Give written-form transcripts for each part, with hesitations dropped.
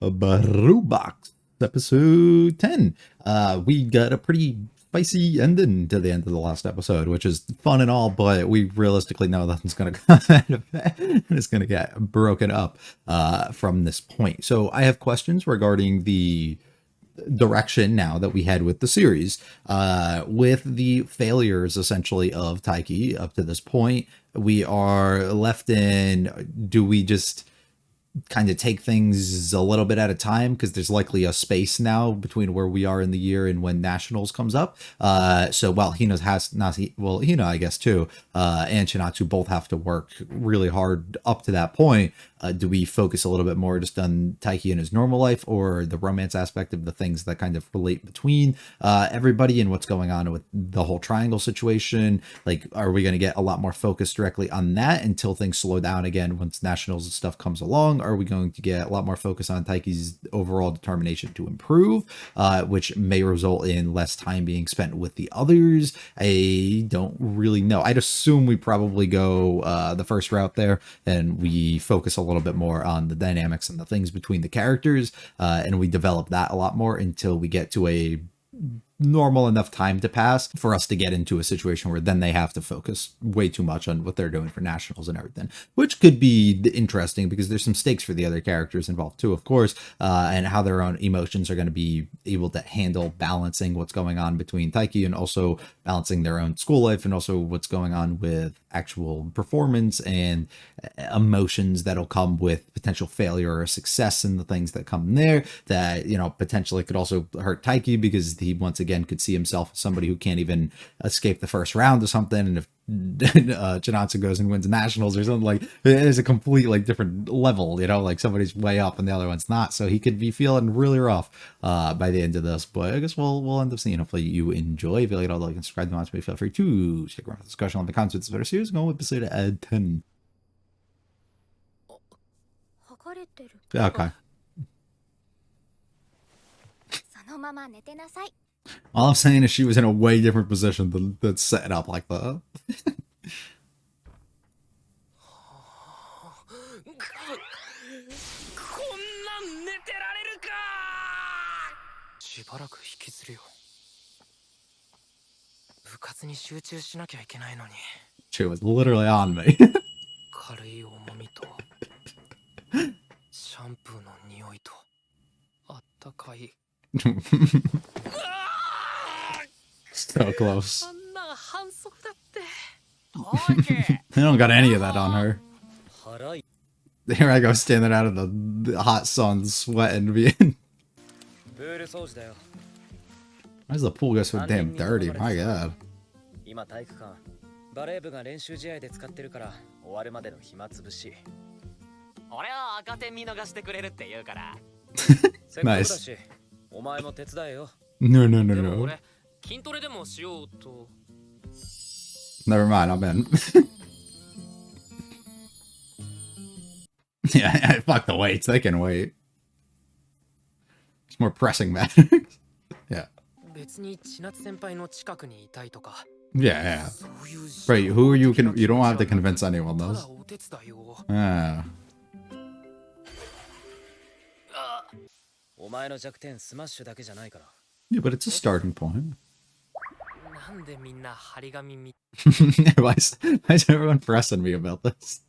Baru Box, episode 10. We got a pretty spicy ending to the end of the last episode, which is fun and all, but we realistically know nothing's going to come out of it. It's going to get broken up from this point. So I have questions regarding the direction now that we had with the series, with the failures essentially of Taiki up to this point. We are left in, do we just kind of take things a little bit at a time, because there's likely a space now between where we are in the year and when nationals comes up. So while Hina has not, well, Hina, I guess too, and Chinatsu both have to work really hard up to that point. Do we focus a little bit more just on Taiki and his normal life, or the romance aspect of the things that kind of relate between everybody and what's going on with the whole triangle situation? Like, are we going to get a lot more focus directly on that until things slow down again once nationals and stuff comes along? Are we going to get a lot more focus on Taiki's overall determination to improve, which may result in less time being spent with the others? I don't really know. I'd assume we probably go the first route there, and we focus a little bit more on the dynamics and the things between the characters, and we develop that a lot more until we get to a normal enough time to pass for us to get into a situation where then they have to focus way too much on what they're doing for nationals and everything, which could be interesting because there's some stakes for the other characters involved too, of course, and how their own emotions are going to be able to handle balancing what's going on between Taiki and also balancing their own school life, and also what's going on with actual performance and emotions that'll come with potential failure or success, and the things that come there that, you know, potentially could also hurt Taiki because he once again could see himself as somebody who can't even escape the first round or something. And if Chinatsu goes and wins nationals or something, like, it is a complete like different level, you know, like somebody's way up and the other one's not, so he could be feeling really rough by the end of this. But I guess we'll end up seeing. Hopefully you enjoy. If you like it, like and subscribe to the watch, feel free to stick around for the discussion on the comments with this better series. Go with episode 10. Okay. All I'm saying is she was in a way different position than that's setting up like that. しばらく引きずるよ。部活に集中しなきゃいけないのに。 She was literally on me. 軽い重みとシャンプーの匂いとあったかい。 So close. あんな反則だって。 I don't got any of that on her. 腹い。 Here I go standing out of the hot sun, sweating, being. プール掃除だよ。 Why does the pool get so damn dirty? My god. 今体育館バレー部が練習試合で使ってるから終わるまでの暇つぶし。俺は赤点見逃してくれるって言うから。 Nice. お前も手伝えよ。 No, no, no, でも no. 俺筋トレでもしようと。 Never mind, I'm in. Yeah, fuck the weights. They can wait. It's more pressing matters. Yeah. 別に千夏先輩の近くにいたいとか。 Yeah, yeah. Right, who are you? You don't have to convince anyone, though. ただお手伝いを。 Yeah. お前の弱点スマッシュだけじゃないから。 Yeah, but it's a starting point. なんでみんな張り紙み。 why is everyone pressing me about this?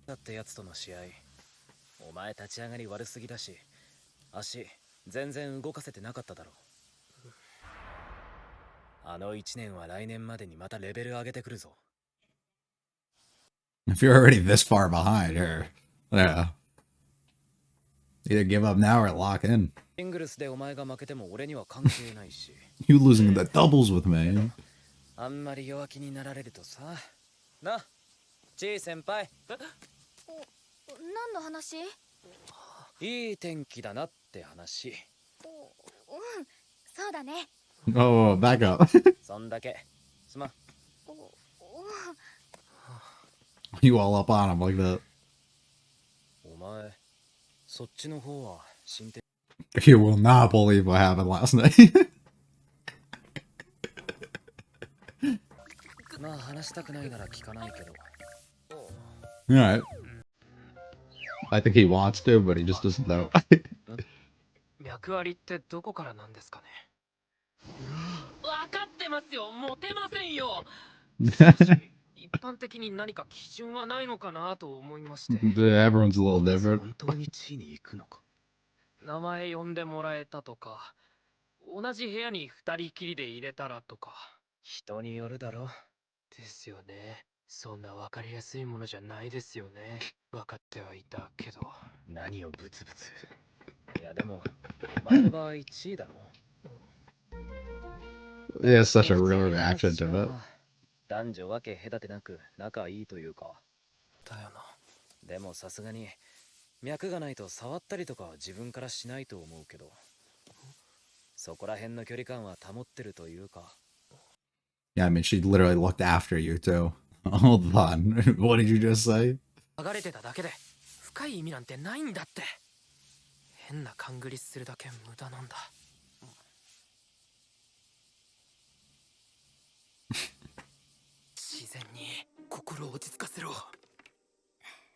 だってやつとの試合。お前立ち上がり悪すぎだし、足全然動かせてなかっただろう。あの1年は来年までにまたレベル上げてくるぞ。 If you're already this far behind her, yeah. Either give up now or lock in. シングルスでお前が負けても俺には関係ないし。 You losing the doubles with me. あんまり弱気になられるとさ。な、ジー先輩。何の話？いい天気だなって話。うん、そうだね。 Oh, back up. そんだけ。すまん。 You all up on him like that. お前、そっちの方は進展。 You will not believe what happened last night. まあ話したくないなら聞かないけど。 Alright. I think he wants to, but he just doesn't know. 脈ありってどこからなんですかね。分かってますよ。モテませんよ。一般的に何か基準はないのかなと思いまして。Everyone's a little different. 本当に地に行くのか。名前呼んでもらえたとか、同じ部屋に二人きりで入れたらとか。人によるだろ。ですよね。そんな分かりやすいものじゃないですよね。分かってはいたけど。何をブツブツ。いやでも、お前の場合地位だろ。Yeah, such a real reaction to it. 男女分け隔てなく仲いいというか。だよな。でもさすがに脈がないと触ったりとかは自分からしないと思うけど、そこら辺の距離感は保ってるというか。 Yeah, I mean, she literally looked after you too. Hold on. What did you just say? 剥がれてただけで深い意味なんてないんだって。変な勘繰りするだけ無駄なんだ。自然に心を落ち着かせろ。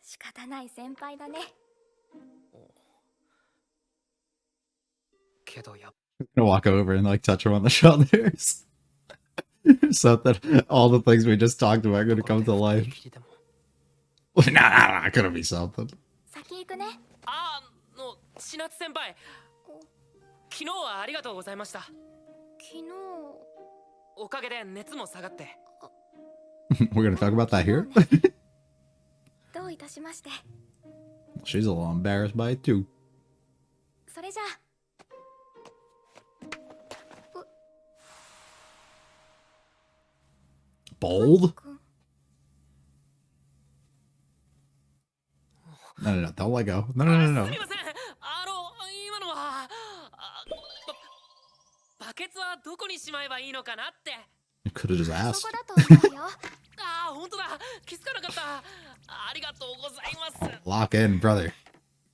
仕方ない先輩だね。けどやっ I'm gonna walk over and like touch him on the shoulders. So that all the things we just talked about are gonna come to life. きりでも Nah, gonna be something. 先行くね。千夏先輩、昨日はありがとうございました。昨日。おかげで熱も下がって。We're gonna talk about that here? どういたしまして。 She's a little embarrassed by it too. それじゃあ。Bold? No, don't let go. No. すみません。今のはバケツはどこにしまえばいいのかなって。 You could have just そ asked. こだと思うよ。本当だ。気づかなかった。ありがとうございます。 Lock in, brother.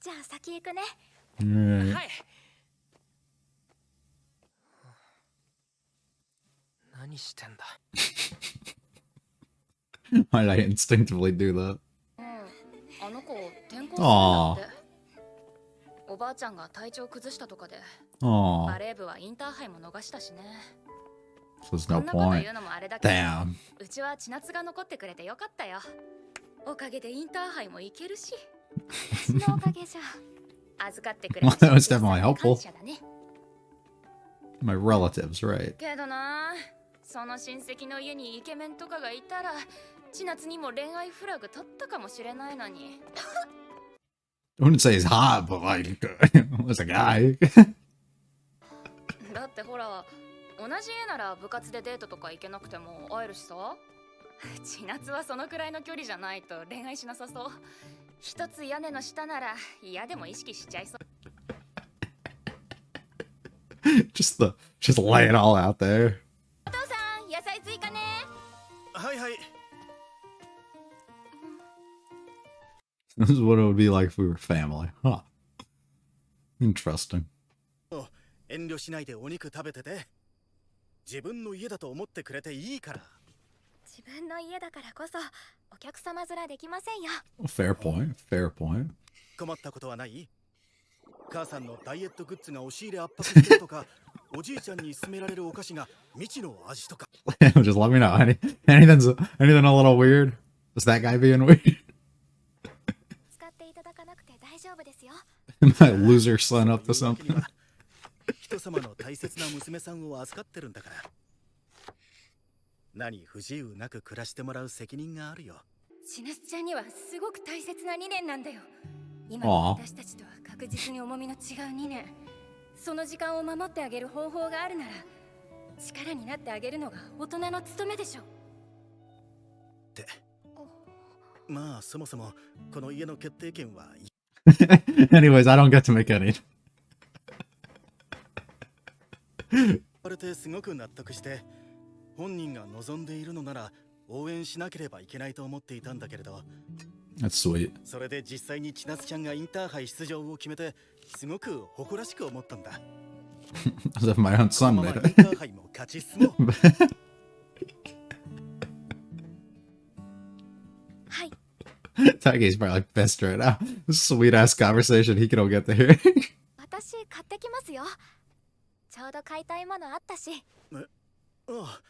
じゃあ先行くね。 Alright. はい。何してんだ。Why did I instinctively do that? あの子転校するんだって。おばあちゃんが体調崩したとかで。バ Aw, レー部はインターハイも逃したしね。 so there's こ no んなこと point. 言うのもあれだけど、 Damn. うちは千夏が残ってくれてよかったよ。おかげでインターハイも行けるし。私のおかげじゃ。預かってくれた Well, that was definitely helpful. 感謝だね。 My relatives, right? けどな、その親戚の家にイケメンとかがいたら、千夏にも恋愛フラグ立ったかもしれないのに。I wouldn't say he's hot, but like, was a guy. だってほら、同じ家なら部活でデートとか行けなくても会えるしさ。千夏はそのくらいの距離じゃないと恋愛しなさそう。一つ屋根の下なら嫌でも意識しちゃいそう。just lay it all out there. お父さん、野菜追加ね。はいはい。 This is what it would be like if we were family. Huh. Interesting. 遠慮しないでお肉食べてて。自分の家だと思ってくれていいから。自分の家だからこそお客様面できませんよ。 Fair point. Fair point. 困ったことはない？母さんのダイエットグッズが押し入れ圧迫してるとか、おじいちゃんに勧められるお菓子が未知の味とか。Just let me know. Anything a little weird? Is that guy being weird? 使っていただかなくて大丈夫ですよ。 My loser son up to something. 人様の大切な娘さんを預かってるんだから。何不自由なく暮らしてもらう責任があるよ。千夏ちゃんにはすごく大切な2年なんだよ。今ああの私たちとは確実に重みの違う2年。その時間を守ってあげる方法があるなら、力になってあげるのが大人の務めでしょ。って。まあそもそもこの家の決定権は Anyways, I don't get to make any. 言われてすごく納得して、本人が望んでいるのなら応援しなければいけないと思っていたんだけれど、 That's sweet. それで実際に千夏ちゃんがインターハイ出場を決めてすごく誇らしく思ったんだ。 As if my own この son まま made インタ it. ーハイも勝ち進もう。はい。Taiki's probably pissed right now. Sweet ass conversation he can all get to hear. 私買ってきますよ。ちょうど買いたいものあったし。ああ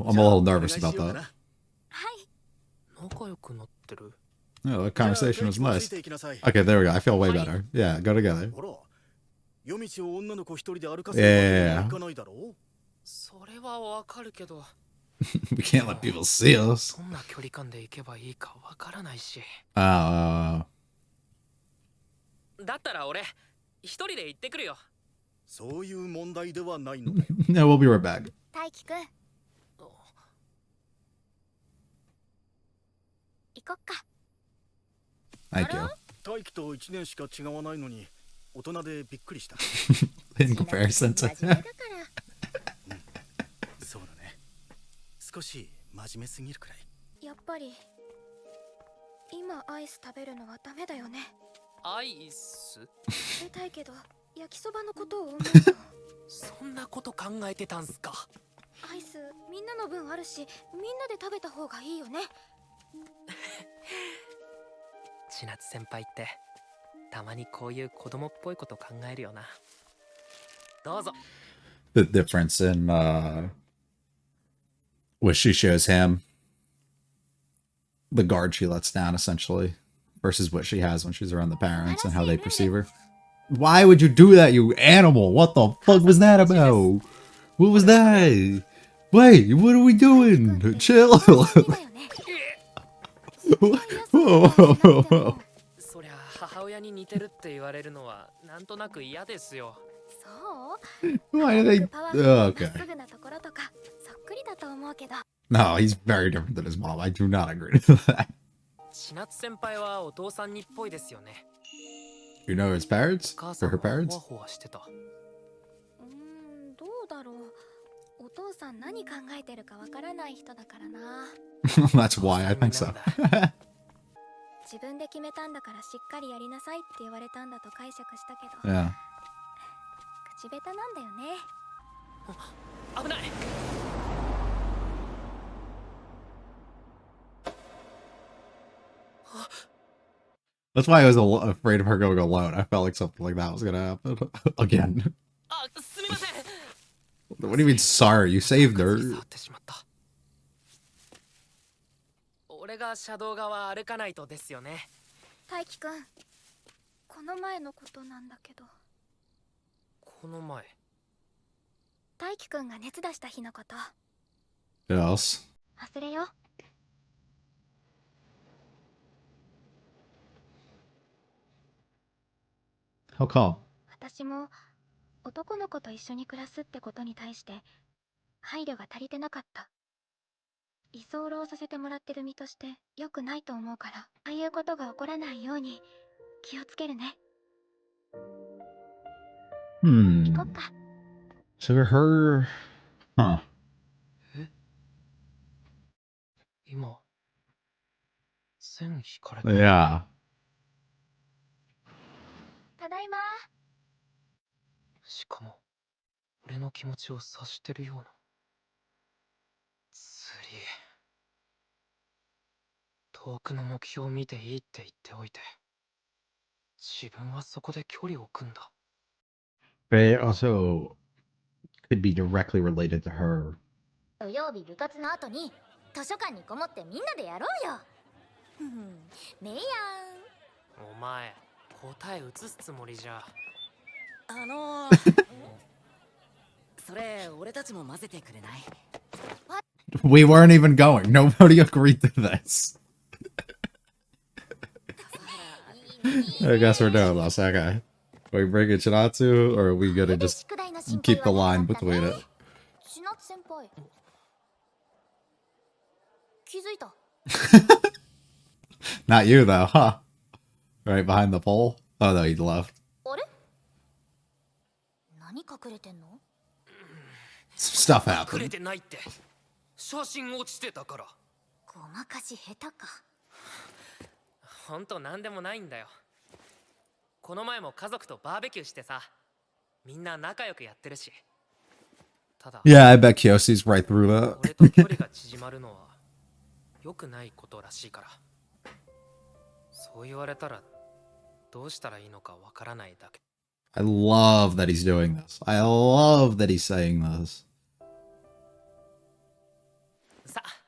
Oh, I'm a じゃあ little お願い nervous し about ようか that. なはい。仲良くなってる。 Oh, the じゃあ conversation was ケイチもつ nice. いていきなさい Okay, there we go. I feel way Hi. better. Yeah, go together. ほら夜道を女の子一人で歩かいせやいやいやるわけにはいかないだろうそれはわかるけど、 We can't let people see us. どんな距離感で行けばいいかわからないし。 Oh, だったら俺、一人で行ってくるよ。そういう問題ではないのだよ no, we'll be right back. 大輝くん、行こっか。 Thank you. 大輝と1年しか違わないのに大人でびっくりした In comparison 真 to. 面目だからそうだね少し真面目すぎるくらいやっぱり今アイス食べるのはダメだよね。アイス？食べたいけど焼きそばのことを思うとそんなこと考えてたんすか。アイスみんなの分あるし、みんなで食べた方がいいよね。千夏先輩ってたまにこういう子供っぽいこと考えるよな。どうぞ。 The difference in what she shows him, the guard she lets down essentially, versus what she has when she's around the parents and how they perceive her. Why would you do that, you animal? What the fuck was that about? What was that? Wait, what are we doing? Chill. だよね。 Whoa, whoa, whoa, whoa. そりゃ母親に似てるって言われるのはなんとなく嫌ですよ。そう？ Why do they? パワフルでまっ Okay. すぐなところとかそっくりだと思うけど。 No, he's very different than his mom. I do not agree with that. 千夏先輩はお父さんにっぽいですよね。 You know his parents? お母さ Or ん her は parents? ほわほわしてた。どうだろう。お父さん何考えてるかわからない人だからな。 That's why I think so. 自分で決めたんだからしっかりやりなさいって言われたんだと解釈したけど、 Yeah. 口下手なんだよね。危ない。 That's why I was afraid of her going alone. I felt like something like that was gonna happen again. あ、すみません。 What do you mean sorry? You saved 触 her. ってしまった。俺が車道側歩かないとですよね。大輝くん、この前のことなんだけど、この前。大輝くんが熱出した日のこと Yes. 忘れよう。 How come? 私も男の子と一緒に暮らすってことに対して配慮が足りてなかった。居候させてもらってる身として良くないと思うから、ああいうことが起こらないように気をつけるね。 Hmm. 行こっか。 So her. Huh. 今、線引かれた。 Yeah. ただいま。しかも、俺の気持ちを察してるような。釣り。遠くの目標を見ていいって言っておいて、自分はそこで距離を置くんだ。 But it also could be directly related to her. 土曜日部活の後に図書館にこもってみんなでやろうよ。ねえやん。お前、答え移すつもりじゃ。それ俺たちも混ぜてくれない？ We weren't even going. Nobody agreed to this. I guess we're doing this. Okay. Are we bringing Chinatsu, or are we gonna just keep the line between it? 千夏先輩。気づいた。 Not you, though, huh? Right behind the pole? Oh, no, he left. あれ？何隠れてんの？ Some stuff 隠れ happened. てないって。写真落ちてたから。ごまかし下手か。ほんとなんでもないんだよ。この前も家族とバーベキューしてさ、みんな仲良くやってるし。ただ、 Yeah, I bet Kyoshi's right through that. 俺と距離が縮まるのは良くないことらしいから。そう言われたらどうしたらいいのかわからないだけ。 I love that he's doing this. I love that he's saying this. さあ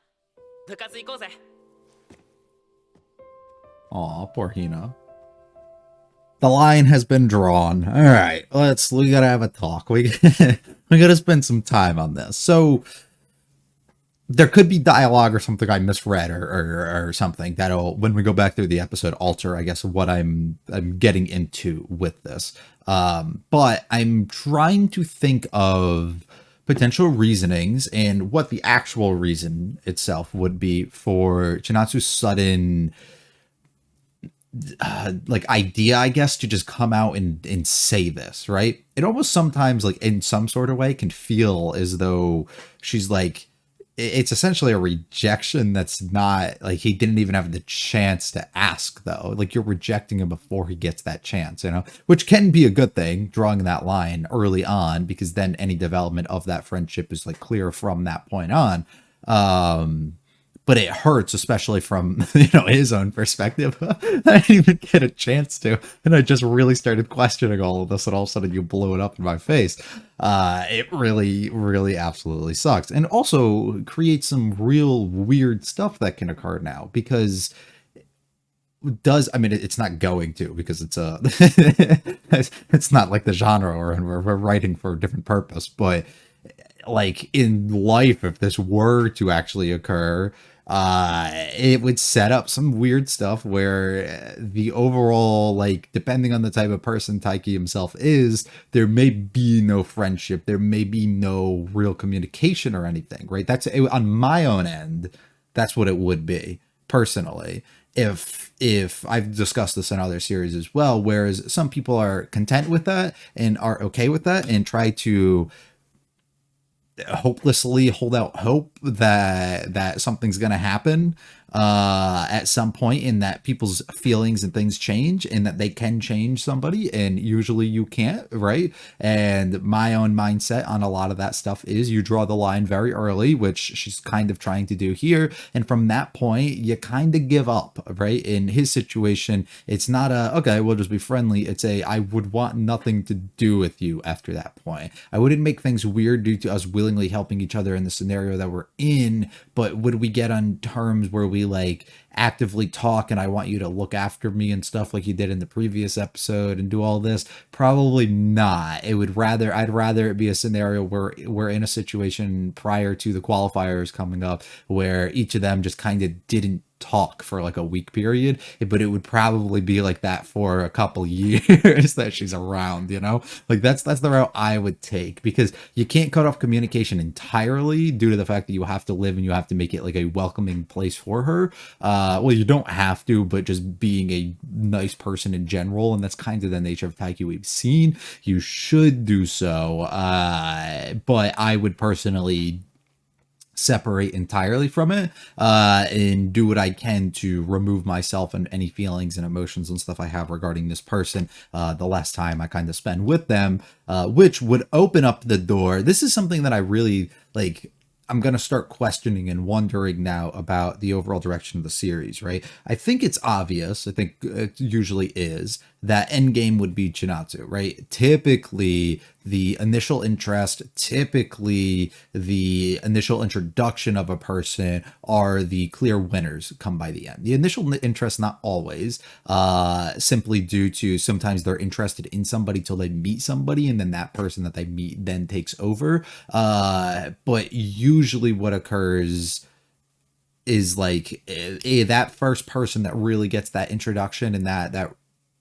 部活行こうぜ。 Aw, poor Hina. The line has been drawn. All right, we gotta have a talk. We gotta spend some time on this. So there could be dialogue or something I misread or something that'll, when we go back through the episode, alter, I guess, what I'm getting into with this. But I'm trying to think of potential reasonings and what the actual reason itself would be for Chinatsu's sudden like idea, I guess, to just come out and say this, right? It almost sometimes, like, in some sort of way can feel as though she's like, it's essentially a rejection that's not, like, he didn't even have the chance to ask, though. Like, you're rejecting him before he gets that chance, you know? Which can be a good thing, drawing that line early on, because then any development of that friendship is, like, clear from that point on. But it hurts, especially from, you know, his own perspective. I didn't even get a chance to, and I just really started questioning all of this, and all of a sudden you blew it up in my face. It really, really absolutely sucks. And also creates some real weird stuff that can occur now, because I mean, it's not going to, because it's it's not like the genre we're writing for a different purpose, but like in life, if this were to actually occur, it would set up some weird stuff where the overall, like, depending on the type of person Taiki himself is, there may be no friendship, there may be no real communication or anything, right? That's on my own end, that's what it would be, personally. If I've discussed this in other series as well, whereas some people are content with that and are okay with that and try to hopelessly hold out hope that something's going to happen at some point, in that people's feelings and things change, and that they can change somebody, and usually you can't, right? And my own mindset on a lot of that stuff is you draw the line very early, which she's kind of trying to do here, and from that point you kind of give up, right? In his situation, it's not a, okay, we'll just be friendly, it's a, I would want nothing to do with you after that point. I wouldn't make things weird due to us willingly helping each other in the scenario that we're in, but would we get on terms where we, like, actively talk and I want you to look after me and stuff like you did in the previous episode and do all this? Probably not. I'd rather it be a scenario where we're in a situation prior to the qualifiers coming up where each of them just kind of didn't talk for like a week period, but it would probably be like that for a couple years that she's around, you know? Like, that's the route I would take, because you can't cut off communication entirely due to the fact that you have to live and you have to make it like a welcoming place for her. Well, you don't have to, but just being a nice person in general, and that's kind of the nature of Taiki we've seen, you should do so. But I would personally separate entirely from it, and do what I can to remove myself and any feelings and emotions and stuff I have regarding this person the less time I kind of spend with them, which would open up the door. This is something that I really, like, I'm going to start questioning and wondering now about the overall direction of the series, right? I think it's obvious, I think it usually is, that endgame would be Chinatsu, right? Typically, the initial interest, typically the initial introduction of a person are the clear winners come by the end. The initial interest, not always, simply due to sometimes they're interested in somebody till they meet somebody, and then that person that they meet then takes over. But usually what occurs is like that first person that really gets that introduction and that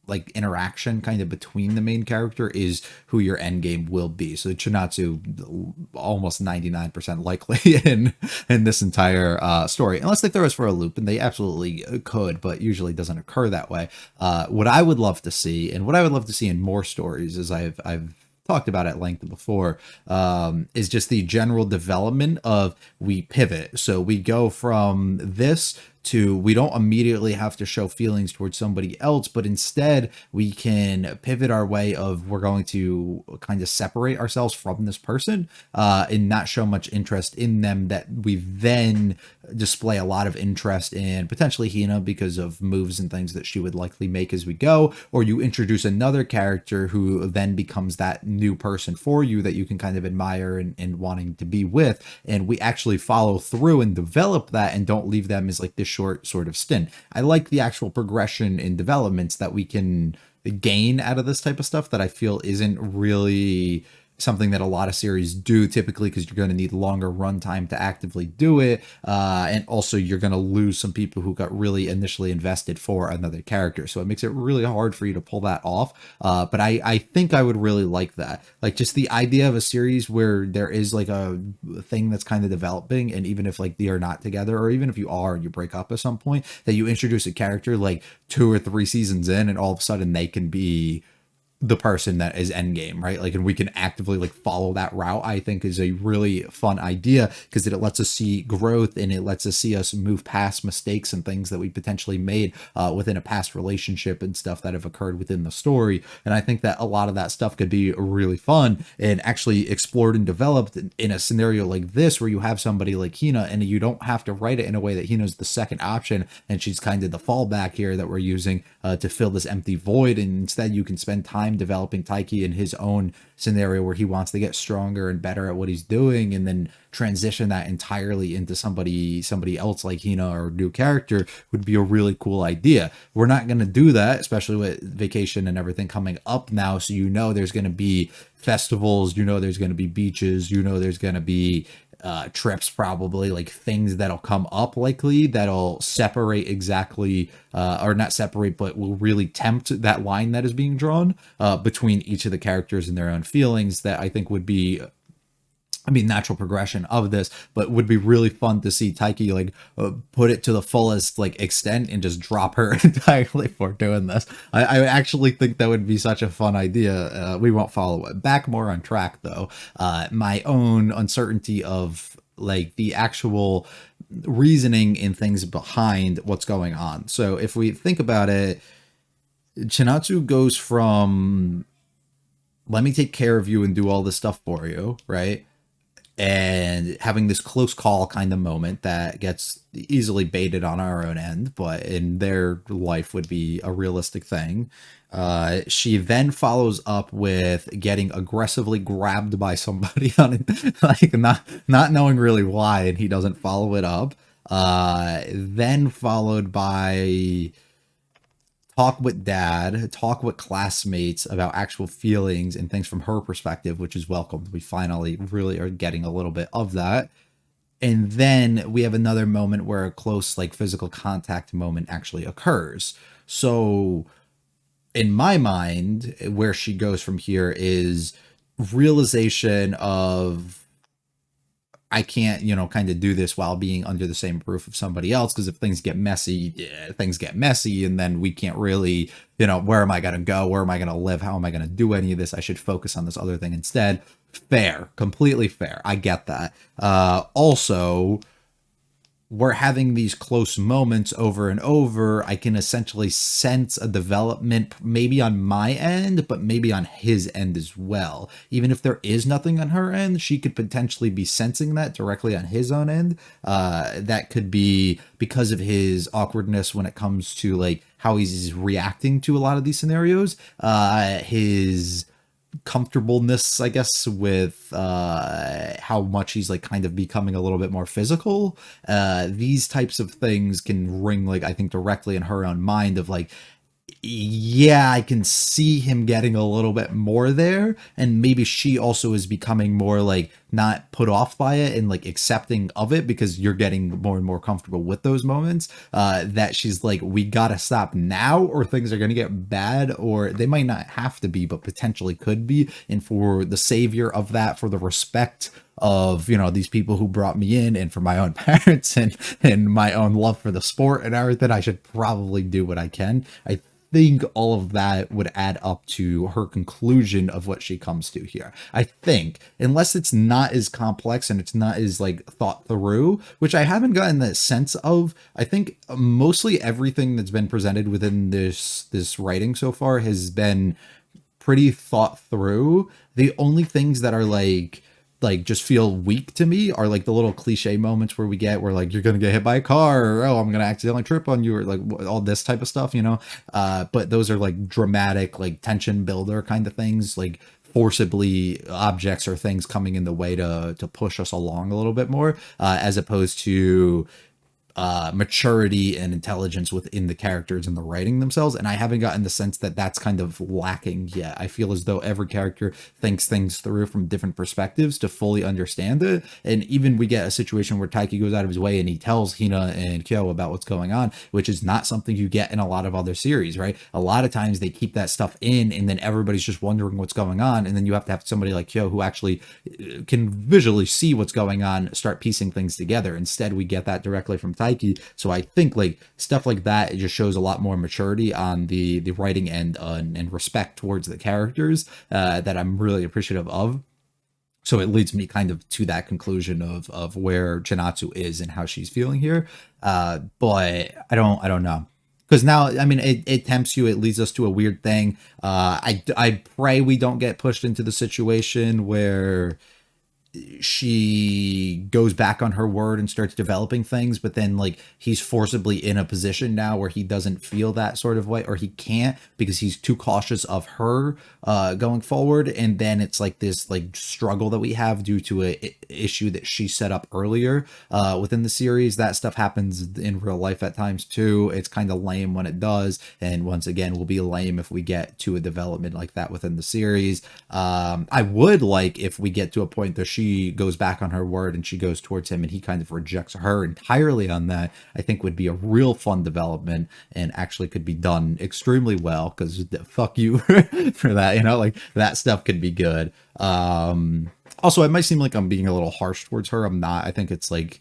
like interaction kind of between the main character is who your end game will be. So Chinatsu, almost 99% likely in this entire story, unless they throw us for a loop, and they absolutely could, but usually doesn't occur that way. What I would love to see, and what I would love to see in more stories, as I've talked about at length before, is just the general development of, we pivot. So we go from this we don't immediately have to show feelings towards somebody else, but instead we can pivot our way of, we're going to kind of separate ourselves from this person and not show much interest in them, that we then display a lot of interest in potentially Hina because of moves and things that she would likely make as we go, or you introduce another character who then becomes that new person for you that you can kind of admire and wanting to be with, and we actually follow through and develop that and don't leave them as like this short sort of stint. I like the actual progression in developments that we can gain out of this type of stuff that I feel isn't really something that a lot of series do typically, because you're going to need longer runtime to actively do it, and also you're going to lose some people who got really initially invested for another character, so it makes it really hard for you to pull that off. But I think I would really like that, like just the idea of a series where there is like a thing that's kind of developing, and even if like you're not together, or even if you are and you break up at some point, that you introduce a character like 2 or 3 seasons in, and all of a sudden they can be the person that is endgame, right? Like, and we can actively like follow that route, I think is a really fun idea, because it lets us see growth and it lets us see us move past mistakes and things that we potentially made within a past relationship and stuff that have occurred within the story. And I think that a lot of that stuff could be really fun and actually explored and developed in a scenario like this, where you have somebody like Hina and you don't have to write it in a way that Hina's the second option and she's kind of the fallback here that we're using to fill this empty void. And instead you can spend time developing Taiki in his own scenario where he wants to get stronger and better at what he's doing, and then transition that entirely into somebody else like Hina, or a new character, would be a really cool idea. We're not going to do that, especially with vacation and everything coming up now, so you know there's going to be festivals, you know there's going to be beaches, you know there's going to be trips, probably like things that'll come up likely that'll separate exactly or not separate, but will really tempt that line that is being drawn between each of the characters and their own feelings, that I think would be, I mean, natural progression of this, but would be really fun to see Taiki like put it to the fullest like extent and just drop her entirely for doing this. I actually think that would be such a fun idea. We won't follow it. Back more on track though. My own uncertainty of like the actual reasoning in things behind what's going on. So if we think about it, Chinatsu goes from, let me take care of you and do all this stuff for you, right? And having this close call kind of moment that gets easily baited on our own end, but in their life would be a realistic thing. She then follows up with getting aggressively grabbed by somebody on it, like not knowing really why, and he doesn't follow it up. Then followed by talk with dad, talk with classmates about actual feelings and things from her perspective, which is welcomed. We finally really are getting a little bit of that. And then we have another moment where a close like physical contact moment actually occurs. So in my mind, where she goes from here is realization of, I can't, kind of do this while being under the same roof of somebody else, because if things get messy, things get messy, and then we can't really, where am I going to go? Where am I going to live? How am I going to do any of this? I should focus on this other thing instead. Fair, completely fair. I get that. Also, we're having these close moments over and over. I can essentially sense a development, maybe on my end, but maybe on his end as well. Even if there is nothing on her end, she could potentially be sensing that directly on his own end. That could be because of his awkwardness when it comes to like how he's reacting to a lot of these scenarios. His comfortableness, I guess, with how much he's like kind of becoming a little bit more physical. These types of things can ring like, I think, directly in her own mind of like, yeah, I can see him getting a little bit more there, and maybe she also is becoming more like not put off by it and like accepting of it, because you're getting more and more comfortable with those moments, that she's like, we gotta stop now or things are gonna get bad, or they might not have to be but potentially could be. And for the savior of that, for the respect of these people who brought me in, and for my own parents and my own love for the sport and everything, I should probably do what I can. I think all of that would add up to her conclusion of what she comes to here. I think, unless it's not as complex and it's not as like thought through, which I haven't gotten the sense of. I think mostly everything that's been presented within this writing so far has been pretty thought through. The only things that are like just feel weak to me are like the little cliche moments where we get where like you're gonna get hit by a car, or oh, I'm gonna accidentally trip on you, or like all this type of stuff, you know. But those are like dramatic, like tension builder kind of things, like forcibly objects or things coming in the way to push us along a little bit more, as opposed to maturity and intelligence within the characters and the writing themselves. And I haven't gotten the sense that that's kind of lacking yet. I feel as though every character thinks things through from different perspectives to fully understand it. And even we get a situation where Taiki goes out of his way and he tells Hina and Kyo about what's going on, which is not something you get in a lot of other series, right? A lot of times they keep that stuff in and then everybody's just wondering what's going on. And then you have to have somebody like Kyo who actually can visually see what's going on, start piecing things together. Instead, we get that directly from Taiki. So I think like stuff like that, it just shows a lot more maturity on the writing end and respect towards the characters that I'm really appreciative of. So it leads me kind of to that conclusion of where Chinatsu is and how she's feeling here. But I don't know. Because now, I mean, it tempts you. It leads us to a weird thing. I pray we don't get pushed into the situation where she goes back on her word and starts developing things, but then like he's forcibly in a position now where he doesn't feel that sort of way, or he can't because he's too cautious of her going forward. And then it's like this like struggle that we have due to a issue that she set up earlier within the series. That stuff happens in real life at times too. It's kind of lame when it does, and once again will be lame if we get to a development like that within the series. I would like if we get to a point that she goes back on her word and she goes towards him and he kind of rejects her entirely on that. I think would be a real fun development and actually could be done extremely well, because fuck you for that, you know, like that stuff could be good. Also, it might seem like I'm being a little harsh towards her. I'm not. I think it's like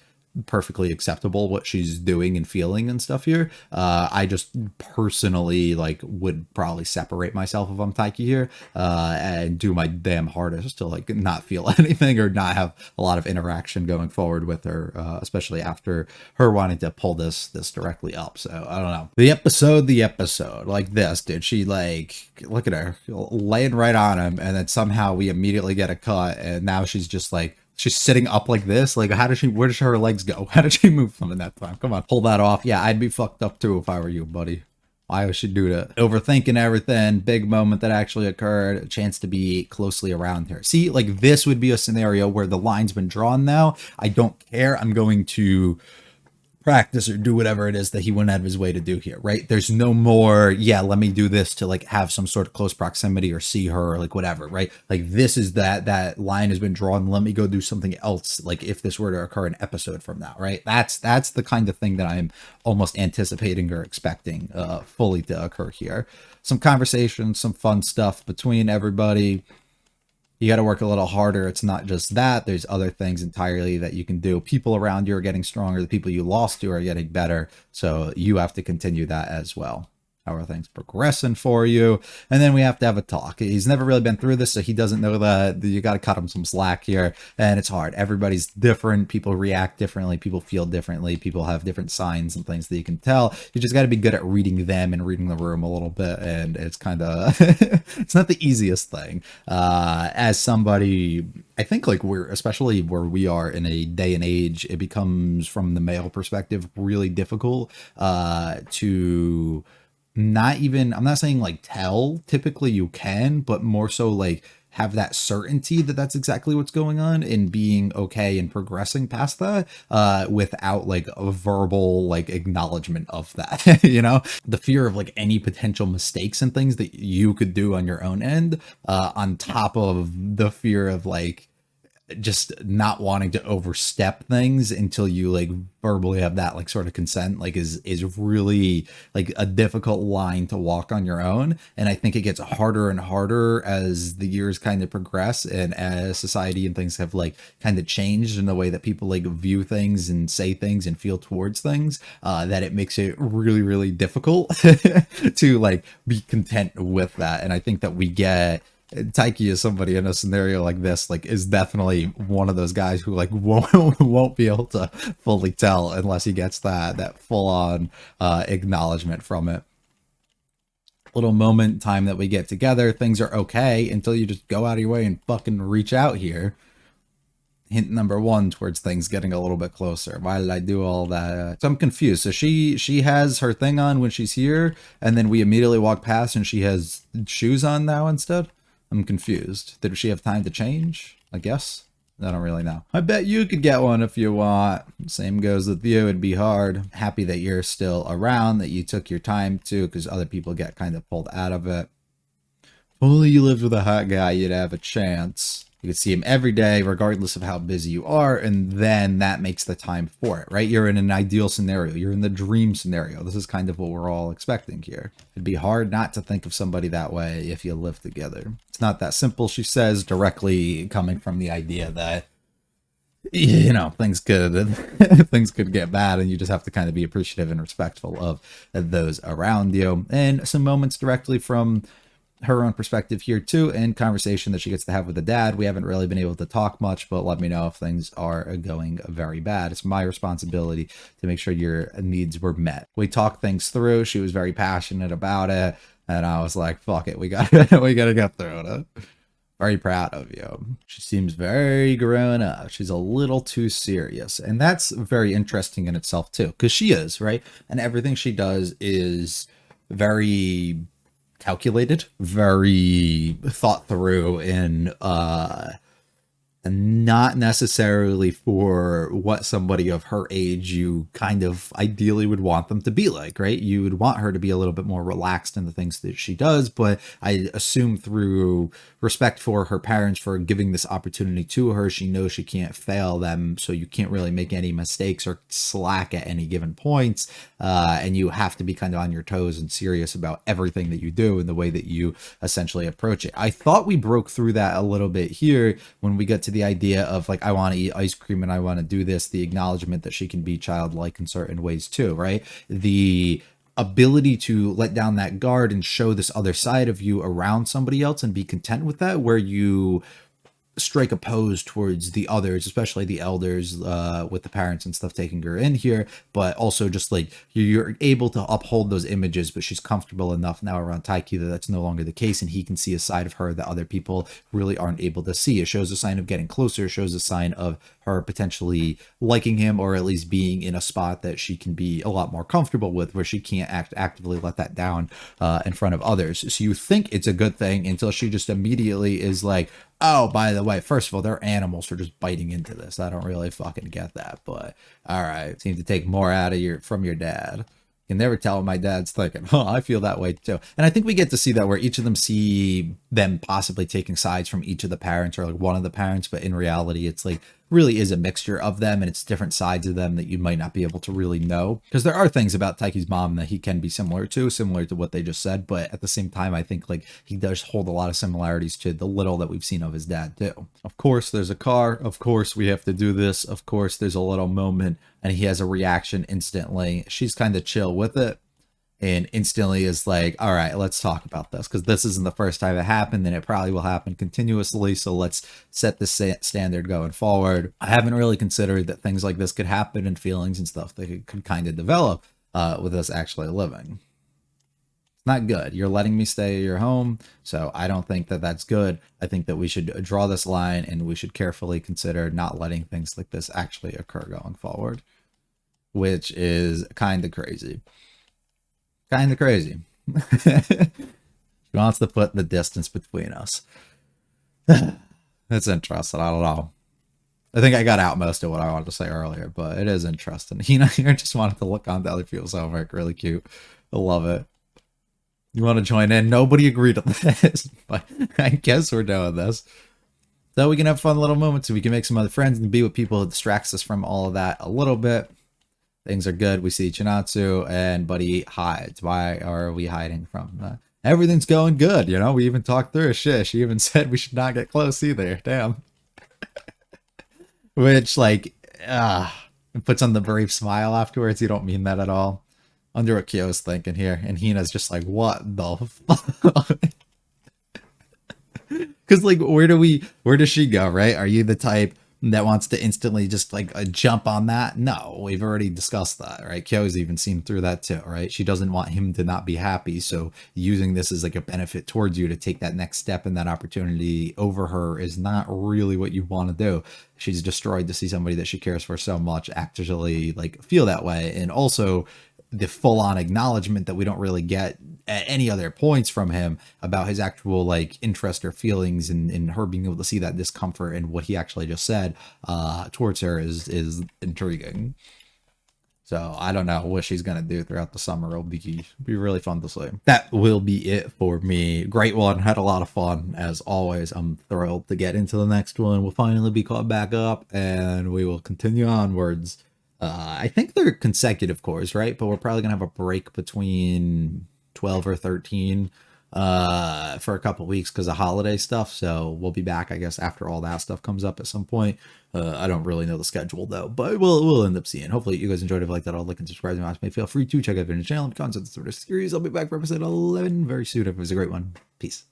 perfectly acceptable what she's doing and feeling and stuff here. I just personally like would probably separate myself if I'm Taiki here and do my damn hardest to like not feel anything or not have a lot of interaction going forward with her, especially after her wanting to pull this directly up. So I don't know. The episode like this, dude, she like, look at her laying right on him, and then somehow we immediately get a cut, and now she's just like, she's sitting up like this. Like, where does her legs go? How did she move them in that time? Come on, pull that off. Yeah, I'd be fucked up too if I were you, buddy. Why would she do that? Overthinking everything. Big moment that actually occurred. A chance to be closely around her. See, like this would be a scenario where the line's been drawn now. I don't care. I'm going to practice or do whatever it is that he went out of his way to do here, right? There's no more, yeah, let me do this to like have some sort of close proximity or see her or like whatever, right? Like this is that line has been drawn. Let me go do something else. Like if this were to occur an episode from now, right? That's the kind of thing that I'm almost anticipating or expecting fully to occur here. Some conversation, some fun stuff between everybody. You got to work a little harder. It's not just that. There's other things entirely that you can do. People around you are getting stronger. The people you lost to are getting better. So you have to continue that as well. How are things progressing for you? And then we have to have a talk. He's never really been through this, so he doesn't know that you got to cut him some slack here. And it's hard. Everybody's different. People react differently. People feel differently. People have different signs and things that you can tell. You just got to be good at reading them and reading the room a little bit. And it's kind of, it's not the easiest thing. As somebody, I think like especially where we are in a day and age, it becomes from the male perspective really difficult to not even, I'm not saying like tell, typically you can, but more so like have that certainty that that's exactly what's going on and being okay and progressing past that without like a verbal like acknowledgement of that. You know, the fear of like any potential mistakes and things that you could do on your own end on top of the fear of like just not wanting to overstep things until you like verbally have that like sort of consent like is really like a difficult line to walk on your own. And I think it gets harder and harder as the years kind of progress and as society and things have like kind of changed in the way that people like view things and say things and feel towards things, that it makes it really, really difficult to like be content with that. And I think that we get Taiki is somebody in a scenario like this, like is definitely one of those guys who like won't be able to fully tell unless he gets that full on acknowledgement from it. Little moment in time that we get together, things are okay until you just go out of your way and fucking reach out here. Hint number one towards things getting a little bit closer. Why did I do all that? So I'm confused. So she has her thing on when she's here, and then we immediately walk past and she has shoes on now instead. I'm confused. Did she have time to change? I guess. I don't really know. I bet you could get one if you want. Same goes with you. It'd be hard. Happy that you're still around, that you took your time to, because other people get kind of pulled out of it. If only you lived with a hot guy, you'd have a chance. You could see him every day, regardless of how busy you are, and then that makes the time for it, right? You're in an ideal scenario. You're in the dream scenario. This is kind of what we're all expecting here. It'd be hard not to think of somebody that way if you live together. It's not that simple, she says, directly coming from the idea that, you know, things could get bad, and you just have to kind of be appreciative and respectful of those around you. And some moments directly from her own perspective here too, and conversation that she gets to have with the dad. We haven't really been able to talk much, but let me know if things are going very bad. It's my responsibility to make sure your needs were met. We talked things through. She was very passionate about it, and I was like, fuck it, we gotta get through it. Very proud of you. She seems very grown up. She's a little too serious, and that's very interesting in itself too, because she is, right? And everything she does is very calculated, very thought through, and not necessarily for what somebody of her age you kind of ideally would want them to be like, right? You would want her to be a little bit more relaxed in the things that she does, but I assume through respect for her parents for giving this opportunity to her, she knows she can't fail them, so you can't really make any mistakes or slack at any given points, and you have to be kind of on your toes and serious about everything that you do and the way that you essentially approach it. I thought we broke through that a little bit here when we get to the idea of like, I want to eat ice cream and I want to do this, the acknowledgement that she can be childlike in certain ways too, right? The ability to let down that guard and show this other side of you around somebody else and be content with that, where you strike a pose towards the others, especially the elders, with the parents and stuff taking her in here, but also just like you're able to uphold those images, but she's comfortable enough now around Taiki that that's no longer the case, and he can see a side of her that other people really aren't able to see. It shows a sign of getting closer, shows a sign of her potentially liking him, or at least being in a spot that she can be a lot more comfortable with, where she can't actively let that down in front of others. So you think it's a good thing until she just immediately is like, oh, by the way, first of all, they're animals for just biting into this. I don't really fucking get that, but all right. Seem to take more out of from your dad. You can never tell what my dad's thinking. Oh, I feel that way too. And I think we get to see that where each of them see them possibly taking sides from each of the parents, or like one of the parents, but in reality, it's like really is a mixture of them, and it's different sides of them that you might not be able to really know, because there are things about Taiki's mom that he can be similar to what they just said, but at the same time, I think like he does hold a lot of similarities to the little that we've seen of his dad too. Of course there's a car, of course we have to do this, of course there's a little moment and he has a reaction instantly. She's kind of chill with it and instantly is like, all right, let's talk about this, because this isn't the first time it happened, and it probably will happen continuously, so let's set the standard going forward. I haven't really considered that things like this could happen, and feelings and stuff that could kind of develop with us actually living. It's not good. You're letting me stay at your home, so I don't think that that's good. I think that we should draw this line, and we should carefully consider not letting things like this actually occur going forward, which is kind of crazy. Kind of crazy. She wants to put the distance between us. It's interesting. I don't know. I think I got out most of what I wanted to say earlier, but it is interesting. You know, you just wanted to look on the other people's homework. Really cute. I love it. You want to join in? Nobody agreed on this, but I guess we're doing this. So we can have fun little moments, we can make some other friends and be with people who distracts us from all of that a little bit. Things are good. We see Chinatsu and Buddy hides. Why are we hiding from that? Everything's going good, you know? We even talked through it. Shit, she even said we should not get close either. Damn. Which, like, it puts on the brave smile afterwards. You don't mean that at all. Wonder what Kyo's thinking here. And Hina's just like, what the fuck? Because, like, where does she go, right? Are you the type that wants to instantly just, like, jump on that? No, we've already discussed that, right? Kyo's even seen through that too, right? She doesn't want him to not be happy, so using this as, like, a benefit towards you to take that next step and that opportunity over her is not really what you want to do. She's destroyed to see somebody that she cares for so much actually, like, feel that way. And also the full-on acknowledgement that we don't really get at any other points from him about his actual, like, interest or feelings, and her being able to see that discomfort and what he actually just said towards her is intriguing. So I don't know what she's gonna do throughout the summer. It'll be really fun to see. That will be it for me. Great one. Had a lot of fun as always. I'm thrilled to get into the next one. We'll finally be caught back up and we will continue onwards. I think they're consecutive course, right? But we're probably gonna have a break between 12 or 13 for a couple weeks because of holiday stuff. So we'll be back, I guess, after all that stuff comes up at some point. I don't really know the schedule though, but we'll end up seeing. Hopefully you guys enjoyed it. If you like that, I'll like and subscribe and may feel free to check out the channel and content sort of series. I'll be back for episode 11 very soon. It was a great one. Peace.